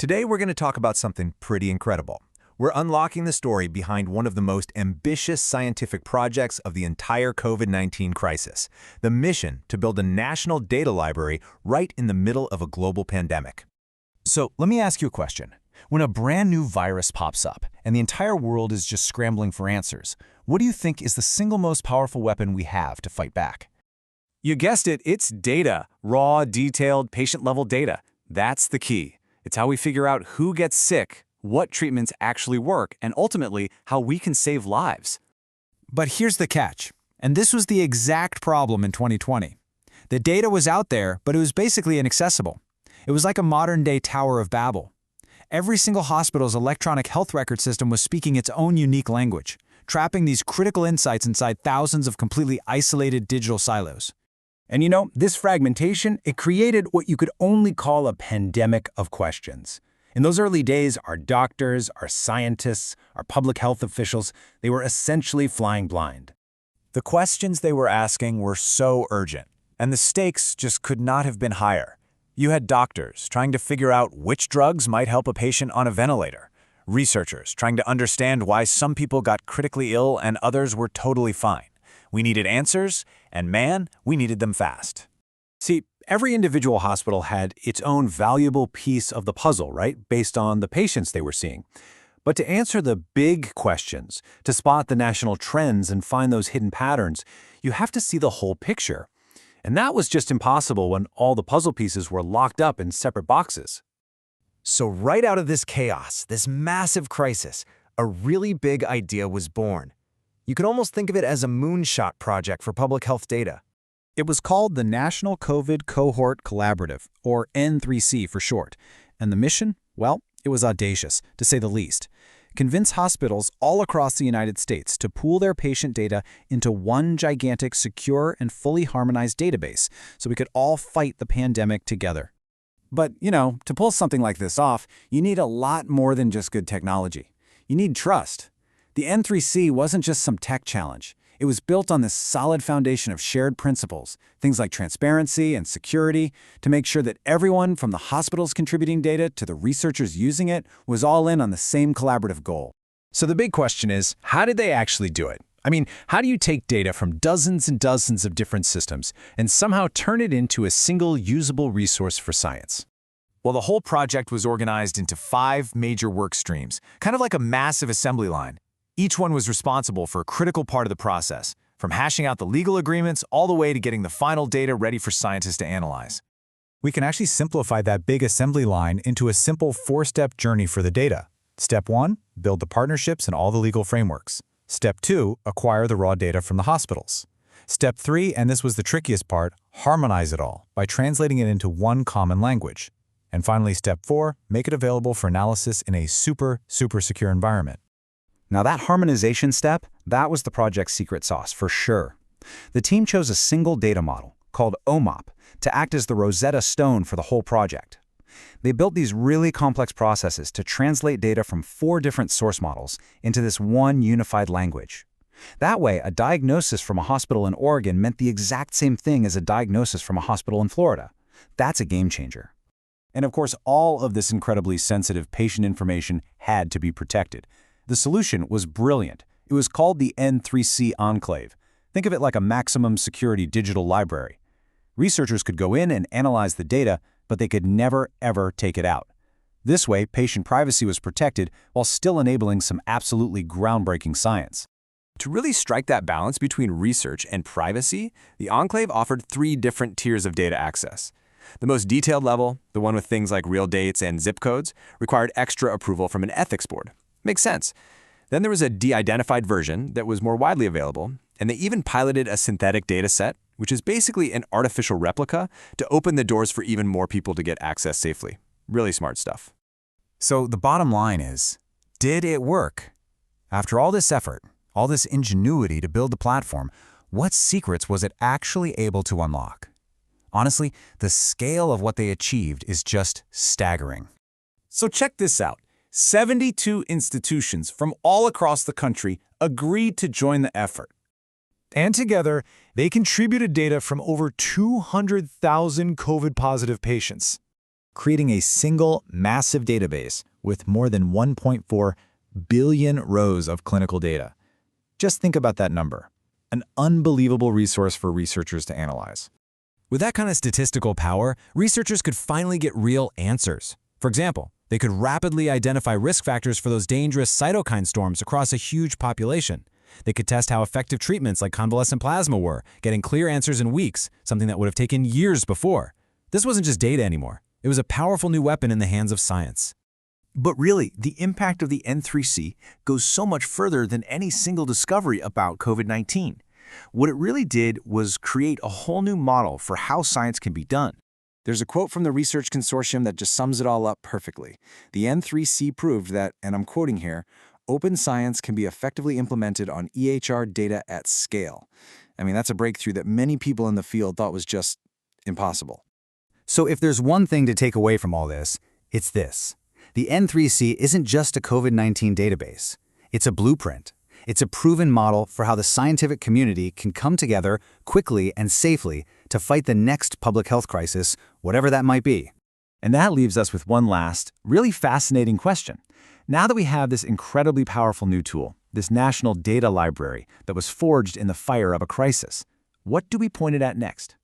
Today we're going to talk about something pretty incredible. We're unlocking the story behind one of the most ambitious scientific projects of the entire COVID-19 crisis, the mission to build a national data library right in the middle of a global pandemic. So let me ask you a question. When a brand new virus pops up and the entire world is just scrambling for answers, what do you think is the single most powerful weapon we have to fight back? You guessed it, it's data. Raw, detailed, patient-level data. That's the key. It's how we figure out who gets sick, what treatments actually work, and ultimately, how we can save lives. But here's the catch, and this was the exact problem in 2020. The data was out there, but it was basically inaccessible. It was like a modern-day Tower of Babel. Every single hospital's electronic health record system was speaking its own unique language, trapping these critical insights inside thousands of completely isolated digital silos. And you know, this fragmentation, it created what you could only call a pandemic of questions. In those early days, our doctors, our scientists, our public health officials, they were essentially flying blind. The questions they were asking were so urgent, and the stakes just could not have been higher. You had doctors trying to figure out which drugs might help a patient on a ventilator, researchers trying to understand why some people got critically ill and others were totally fine. We needed answers, and man, we needed them fast. See, every individual hospital had its own valuable piece of the puzzle, right, based on the patients they were seeing. But to answer the big questions, to spot the national trends and find those hidden patterns, you have to see the whole picture. And that was just impossible when all the puzzle pieces were locked up in separate boxes. So right out of this chaos, this massive crisis, a really big idea was born. You can almost think of it as a moonshot project for public health data. It was called the National COVID Cohort Collaborative, or N3C for short. And the mission? Well, it was audacious, to say the least. Convince hospitals all across the United States to pool their patient data into one gigantic, secure, and fully harmonized database so we could all fight the pandemic together. But, you know, to pull something like this off, you need a lot more than just good technology. You need trust. The N3C wasn't just some tech challenge. It was built on this solid foundation of shared principles, things like transparency and security, to make sure that everyone from the hospitals contributing data to the researchers using it was all in on the same collaborative goal. So the big question is, how did they actually do it? I mean, how do you take data from dozens and dozens of different systems and somehow turn it into a single usable resource for science? Well, the whole project was organized into 5 major work streams, kind of like a massive assembly line. Each one was responsible for a critical part of the process, from hashing out the legal agreements all the way to getting the final data ready for scientists to analyze. We can actually simplify that big assembly line into a simple 4-step journey for the data. Step 1, build the partnerships and all the legal frameworks. Step 2, acquire the raw data from the hospitals. Step 3, and this was the trickiest part, harmonize it all by translating it into one common language. And finally, Step 4, make it available for analysis in a super secure environment. Now that harmonization step, that was the project's secret sauce for sure. The team chose a single data model, called OMOP, to act as the Rosetta Stone for the whole project. They built these really complex processes to translate data from 4 different source models into this one unified language. That way, a diagnosis from a hospital in Oregon meant the exact same thing as a diagnosis from a hospital in Florida. That's a game changer. And of course, all of this incredibly sensitive patient information had to be protected. The solution was brilliant. It was called the N3C Enclave. Think of it like a maximum security digital library. Researchers could go in and analyze the data, but they could never, ever take it out. This way, patient privacy was protected while still enabling some absolutely groundbreaking science. To really strike that balance between research and privacy, the Enclave offered 3 different tiers of data access. The most detailed level, the one with things like real dates and zip codes, required extra approval from an ethics board. Makes sense. Then there was a de-identified version that was more widely available, and they even piloted a synthetic data set, which is basically an artificial replica, to open the doors for even more people to get access safely. Really smart stuff. So the bottom line is, did it work? After all this effort, all this ingenuity to build the platform, what secrets was it actually able to unlock? Honestly, the scale of what they achieved is just staggering. So check this out. 72 institutions from all across the country agreed to join the effort. And together, they contributed data from over 200,000 COVID-positive patients. creating a single massive database with more than 1.4 billion rows of clinical data. Just think about that number. An unbelievable resource for researchers to analyze. With that kind of statistical power, researchers could finally get real answers. For example, they could rapidly identify risk factors for those dangerous cytokine storms across a huge population. They could test how effective treatments like convalescent plasma were, getting clear answers in weeks, something that would have taken years before. This wasn't just data anymore. It was a powerful new weapon in the hands of science. But really, the impact of the N3C goes so much further than any single discovery about COVID-19. What it really did was create a whole new model for how science can be done. There's a quote from the research consortium that just sums it all up perfectly. The N3C proved that, and I'm quoting here, open science can be effectively implemented on EHR data at scale. I mean, that's a breakthrough that many people in the field thought was just impossible. So if there's one thing to take away from all this, it's this. The N3C isn't just a COVID-19 database. It's a blueprint. It's a proven model for how the scientific community can come together quickly and safely to fight the next public health crisis, whatever that might be. And that leaves us with one last, really fascinating question. Now that we have this incredibly powerful new tool, this national data library that was forged in the fire of a crisis, what do we point it at next?